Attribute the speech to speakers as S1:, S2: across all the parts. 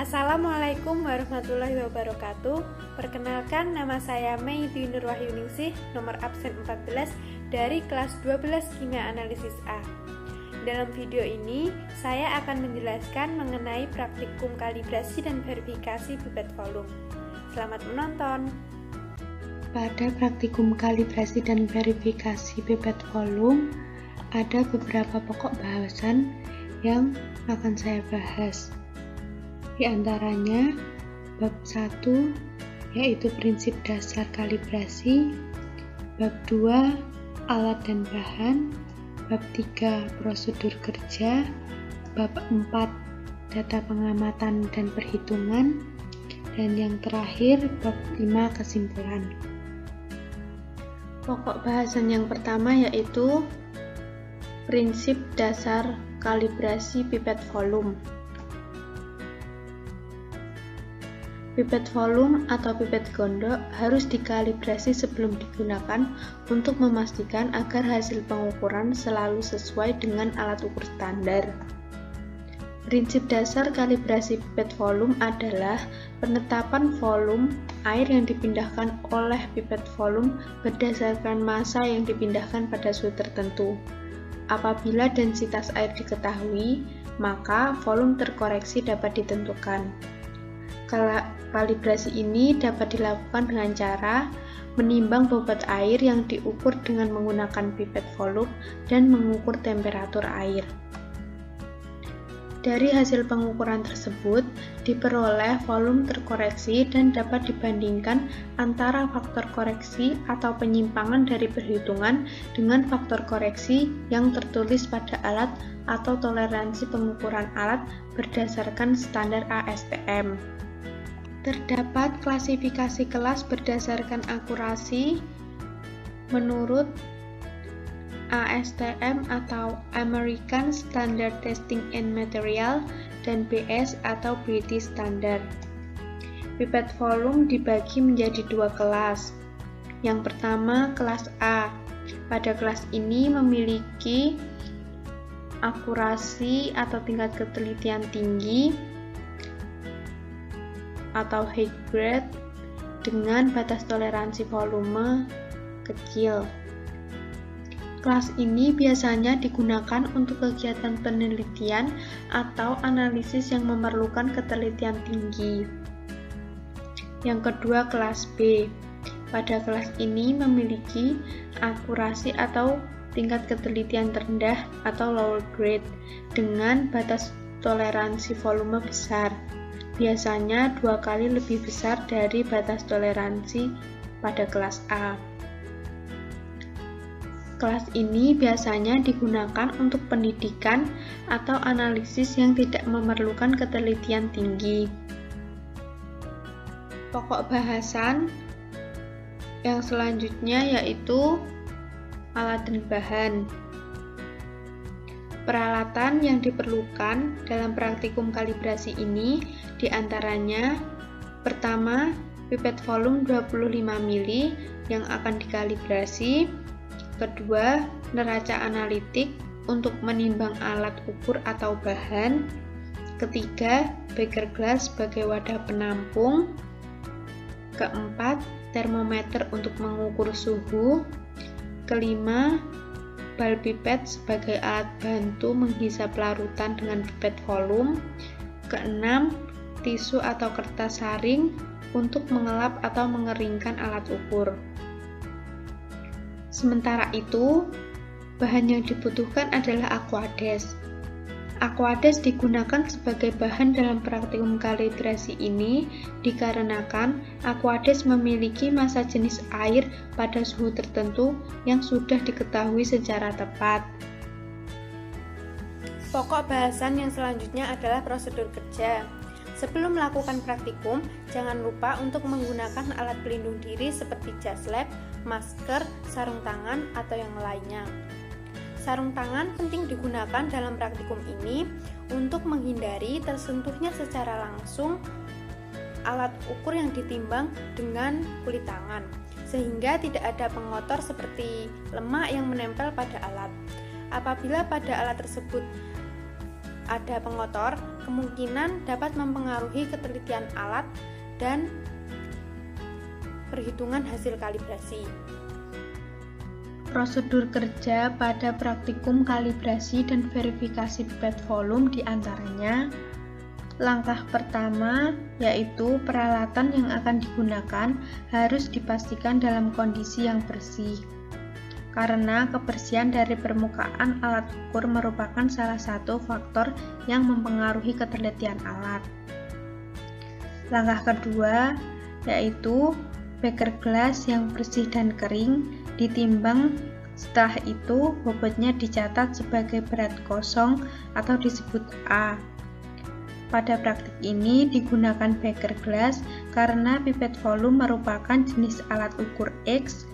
S1: Assalamualaikum warahmatullahi wabarakatuh. Perkenalkan, nama saya Mei Dwi Nur Wahyuningsih, nomor absen 14 dari kelas 12 Kimia Analisis A. Dalam video ini, saya akan menjelaskan mengenai praktikum kalibrasi dan verifikasi pipet volume. Selamat menonton.
S2: Pada praktikum kalibrasi dan verifikasi pipet volume, ada beberapa pokok bahasan yang akan saya bahas. Di antaranya, bab 1 yaitu prinsip dasar kalibrasi, bab 2 alat dan bahan, bab 3 prosedur kerja, bab 4 data pengamatan dan perhitungan, dan yang terakhir bab 5 kesimpulan. Pokok bahasan yang pertama yaitu prinsip dasar kalibrasi pipet volume. Pipet volume atau pipet gondok harus dikalibrasi sebelum digunakan untuk memastikan agar hasil pengukuran selalu sesuai dengan alat ukur standar. Prinsip dasar kalibrasi pipet volume adalah penetapan volume air yang dipindahkan oleh pipet volume berdasarkan massa yang dipindahkan pada suhu tertentu. Apabila densitas air diketahui, maka volume terkoreksi dapat ditentukan. Kalibrasi ini dapat dilakukan dengan cara menimbang bobot air yang diukur dengan menggunakan pipet volume dan mengukur temperatur air. Dari hasil pengukuran tersebut, diperoleh volume terkoreksi dan dapat dibandingkan antara faktor koreksi atau penyimpangan dari perhitungan dengan faktor koreksi yang tertulis pada alat atau toleransi pengukuran alat berdasarkan standar ASTM. Terdapat klasifikasi kelas berdasarkan akurasi menurut ASTM atau American Standard Testing and Material dan BS atau British Standard. Pipet volume dibagi menjadi dua kelas. Yang pertama, kelas A. Pada kelas ini memiliki akurasi atau tingkat ketelitian tinggi atau high grade dengan batas toleransi volume kecil. Kelas ini biasanya digunakan untuk kegiatan penelitian atau analisis yang memerlukan ketelitian tinggi. Yang kedua, kelas B. Pada kelas ini memiliki akurasi atau tingkat ketelitian rendah atau lower grade dengan batas toleransi volume besar. Biasanya 2 kali lebih besar dari batas toleransi pada kelas A. Kelas ini biasanya digunakan untuk pendidikan atau analisis yang tidak memerlukan ketelitian tinggi. Pokok bahasan yang selanjutnya yaitu alat dan bahan. Peralatan yang diperlukan dalam praktikum kalibrasi ini diantaranya pertama, pipet volume 25 ml yang akan dikalibrasi. Kedua, neraca analitik untuk menimbang alat ukur atau bahan. Ketiga, beaker glass sebagai wadah penampung. Keempat, termometer untuk mengukur suhu. Kelima, bal pipet sebagai alat bantu menghisap larutan dengan pipet volume. Keenam, tisu atau kertas saring untuk mengelap atau mengeringkan alat ukur. Sementara itu, bahan yang dibutuhkan adalah aquades. Aquades digunakan sebagai bahan dalam praktikum kalibrasi ini dikarenakan aquades memiliki massa jenis air pada suhu tertentu yang sudah diketahui secara tepat.
S1: Pokok bahasan yang selanjutnya adalah prosedur kerja. Sebelum melakukan praktikum, jangan lupa untuk menggunakan alat pelindung diri seperti jas lab, masker, sarung tangan, atau yang lainnya. Sarung tangan penting digunakan dalam praktikum ini untuk menghindari tersentuhnya secara langsung alat ukur yang ditimbang dengan kulit tangan, sehingga tidak ada pengotor seperti lemak yang menempel pada alat. Apabila pada alat tersebut ada pengotor, kemungkinan dapat mempengaruhi ketelitian alat dan perhitungan hasil kalibrasi.
S2: Prosedur kerja pada praktikum kalibrasi dan verifikasi pipet volume diantaranya: langkah pertama yaitu peralatan yang akan digunakan harus dipastikan dalam kondisi yang bersih, karena kebersihan dari permukaan alat ukur merupakan salah satu faktor yang mempengaruhi ketelitian alat. Langkah kedua yaitu beker gelas yang bersih dan kering ditimbang. Setelah itu bobotnya dicatat sebagai berat kosong atau disebut A. Pada praktik ini digunakan beker gelas karena pipet volume merupakan jenis alat ukur X,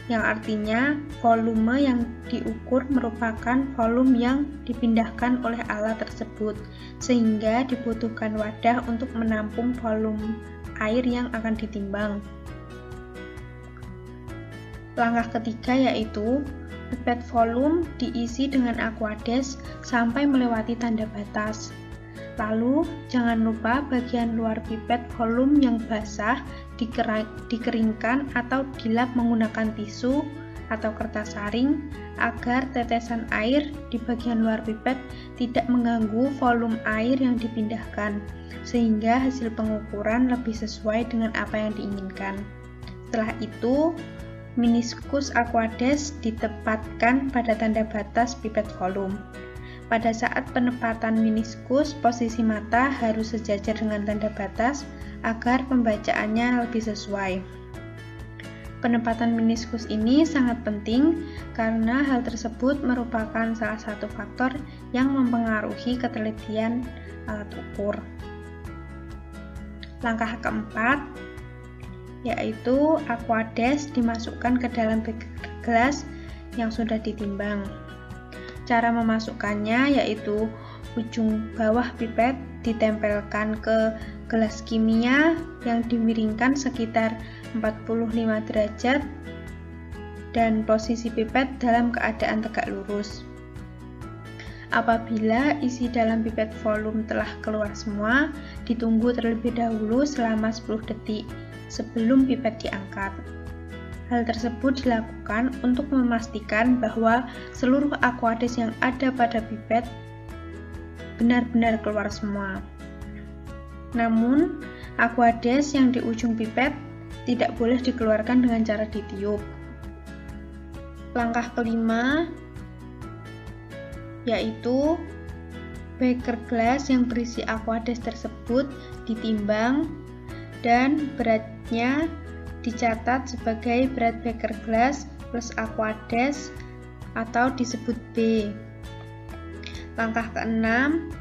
S2: yang artinya volume yang diukur merupakan volume yang dipindahkan oleh alat tersebut, sehingga dibutuhkan wadah untuk menampung volume air yang akan ditimbang. Langkah ketiga yaitu pipet volume diisi dengan aquades sampai melewati tanda batas. Lalu jangan lupa bagian luar pipet volume yang basah dikeringkan atau dilap menggunakan tisu atau kertas saring agar tetesan air di bagian luar pipet tidak mengganggu volume air yang dipindahkan, sehingga hasil pengukuran lebih sesuai dengan apa yang diinginkan. Setelah itu, meniskus aquades ditempatkan pada tanda batas pipet volume. Pada saat penempatan meniskus, posisi mata harus sejajar dengan tanda batas agar pembacaannya lebih sesuai. Penempatan meniskus ini sangat penting karena hal tersebut merupakan salah satu faktor yang mempengaruhi ketelitian alat ukur. Langkah keempat yaitu aquades dimasukkan ke dalam beker gelas yang sudah ditimbang. Cara memasukkannya yaitu ujung bawah pipet ditempelkan ke gelas kimia yang dimiringkan sekitar 45 derajat dan posisi pipet dalam keadaan tegak lurus. Apabila isi dalam pipet volume telah keluar semua, ditunggu terlebih dahulu selama 10 detik sebelum pipet diangkat. Hal tersebut dilakukan untuk memastikan bahwa seluruh aquades yang ada pada pipet benar-benar keluar semua. Namun, aquades yang di ujung pipet tidak boleh dikeluarkan dengan cara ditiup. Langkah kelima yaitu beker gelas yang berisi aquades tersebut ditimbang dan beratnya dicatat sebagai berat beker gelas plus aquades atau disebut B. Langkah keenam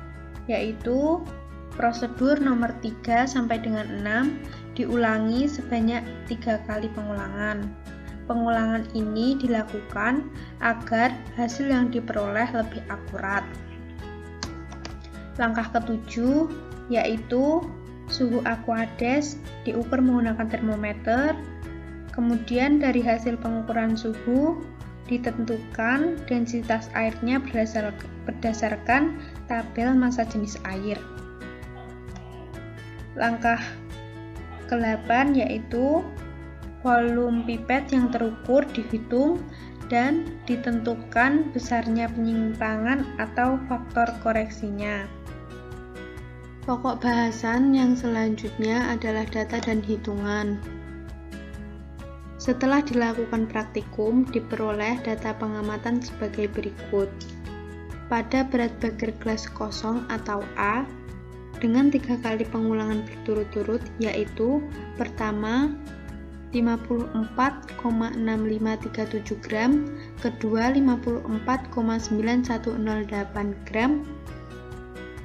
S2: yaitu prosedur nomor 3 sampai dengan 6 diulangi sebanyak 3 kali pengulangan. Pengulangan ini dilakukan agar hasil yang diperoleh lebih akurat. Langkah ketujuh yaitu suhu aquades diukur menggunakan termometer. Kemudian dari hasil pengukuran suhu ditentukan densitas airnya berdasarkan tabel massa jenis air. Langkah ke-8 yaitu volume pipet yang terukur dihitung dan ditentukan besarnya penyimpangan atau faktor koreksinya. Pokok bahasan yang selanjutnya adalah data dan hitungan. Setelah dilakukan praktikum, diperoleh data pengamatan sebagai berikut. Pada berat beker gelas kosong atau A, dengan 3 kali pengulangan berturut-turut, yaitu pertama 54,6537 gram, kedua 54,9108 gram,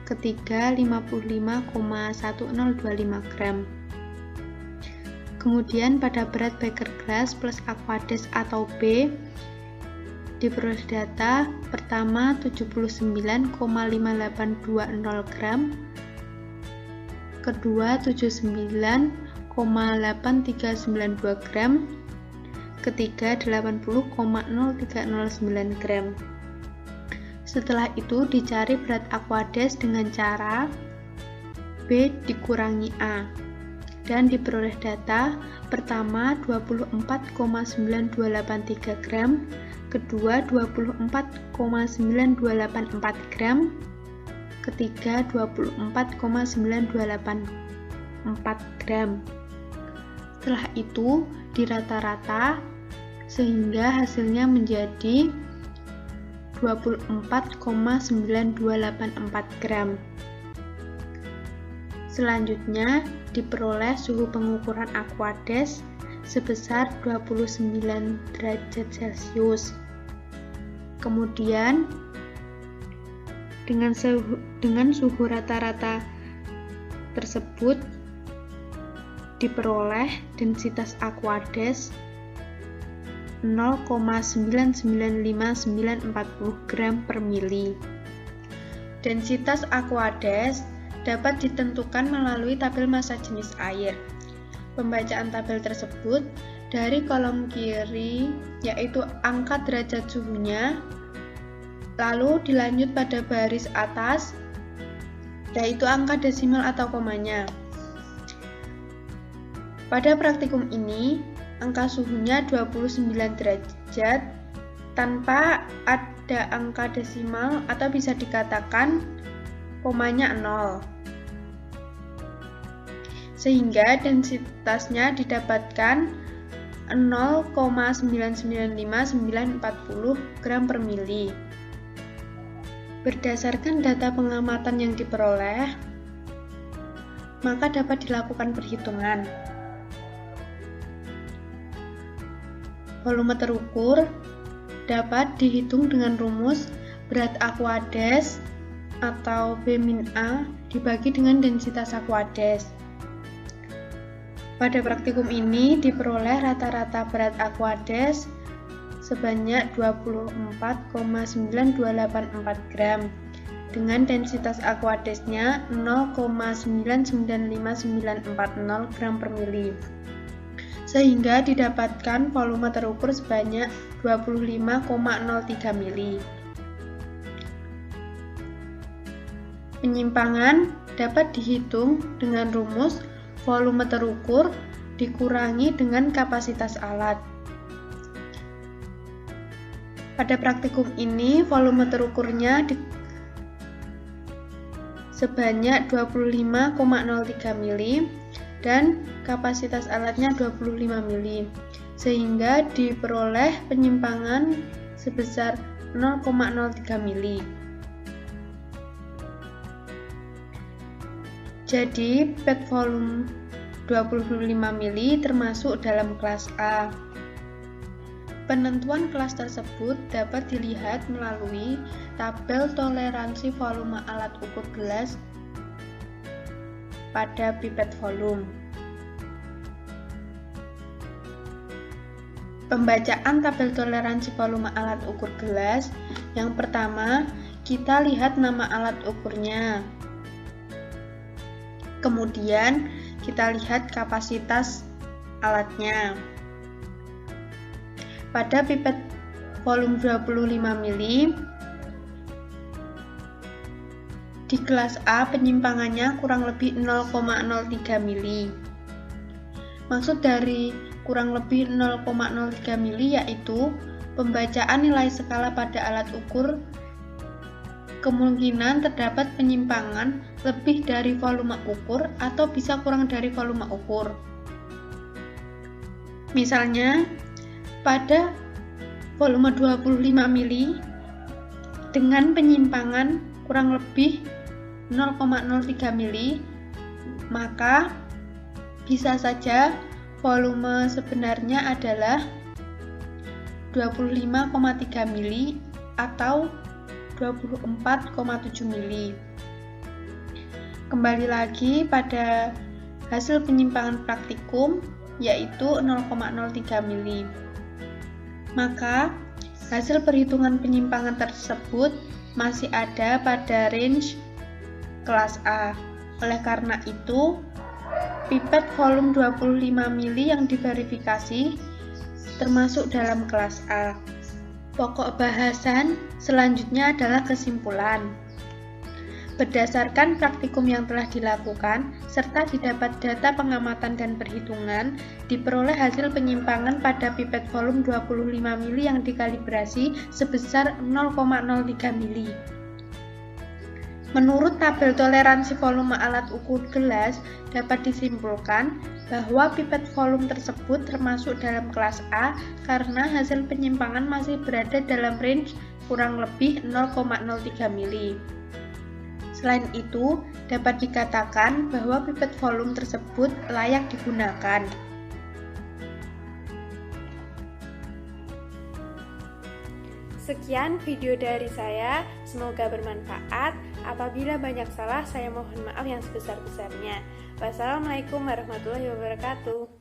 S2: ketiga 55,1025 gram. Kemudian pada berat beker gelas plus aquades atau B diperoleh data pertama 79,5820 gram, kedua 79,8392 gram, ketiga 80,0309 gram. Setelah itu dicari berat aquades dengan cara B dikurangi A, dan diperoleh data pertama 24,9283 gram, kedua 24,9284 gram, ketiga 24,9284 gram. Setelah itu dirata-rata sehingga hasilnya menjadi 24,9284 gram. Selanjutnya diperoleh suhu pengukuran Aquades sebesar 29 derajat Celcius. Kemudian dengan suhu rata-rata tersebut diperoleh densitas Aquades 0,995940 gram per mili. Densitas Aquades dapat ditentukan melalui tabel massa jenis air. Pembacaan tabel tersebut dari kolom kiri yaitu angka derajat suhunya, lalu dilanjut pada baris atas yaitu angka desimal atau komanya. Pada praktikum ini, angka suhunya 29 derajat tanpa ada angka desimal atau bisa dikatakan komanya 0. Sehingga densitasnya didapatkan 0,995940 gram per mili. Berdasarkan data pengamatan yang diperoleh, maka dapat dilakukan perhitungan. Volume terukur dapat dihitung dengan rumus berat Aquades atau B-A dibagi dengan densitas Aquades. Pada praktikum ini diperoleh rata-rata berat Aquades sebanyak 24,9284 gram dengan densitas Aquadesnya 0,995940 gram per mili, sehingga didapatkan volume terukur sebanyak 25,03 mili. Penyimpangan dapat dihitung dengan rumus volume terukur dikurangi dengan kapasitas alat. Pada praktikum ini, volume terukurnya sebanyak 25,03 mili dan kapasitas alatnya 25 mili, sehingga diperoleh penyimpangan sebesar 0,03 mili. Jadi, PET volume 25 mili termasuk dalam kelas A. Penentuan kelas tersebut dapat dilihat melalui tabel toleransi volume alat ukur gelas pada pipet volume. Pembacaan tabel toleransi volume alat ukur gelas. Yang pertama, kita lihat nama alat ukurnya. Kemudian kita lihat kapasitas alatnya. Pada pipet volume 25 mili di kelas A penyimpangannya kurang lebih 0,03 mili. Maksud dari kurang lebih 0,03 mili yaitu pembacaan nilai skala pada alat ukur kemungkinan terdapat penyimpangan lebih dari volume ukur atau bisa kurang dari volume ukur. Misalnya, pada volume 25 mili dengan penyimpangan kurang lebih 0,03 mili, maka bisa saja volume sebenarnya adalah 25,3 mili atau 24,7 mili. Kembali lagi pada hasil penyimpangan praktikum yaitu 0,03 mili. Maka hasil perhitungan penyimpangan tersebut masih ada pada range kelas A. Oleh karena itu, pipet volume 25 mili yang diverifikasi termasuk dalam kelas A. Pokok bahasan selanjutnya adalah kesimpulan. Berdasarkan praktikum yang telah dilakukan, serta didapat data pengamatan dan perhitungan, diperoleh hasil penyimpangan pada pipet volume 25 mili yang dikalibrasi sebesar 0,03 mili. Menurut tabel toleransi volume alat ukur gelas, dapat disimpulkan bahwa pipet volume tersebut termasuk dalam kelas A karena hasil penyimpangan masih berada dalam range kurang lebih 0,03 mili. Selain itu, dapat dikatakan bahwa pipet volume tersebut layak digunakan.
S1: Sekian video dari saya, semoga bermanfaat. Apabila banyak salah, saya mohon maaf yang sebesar-besarnya. Wassalamualaikum warahmatullahi wabarakatuh.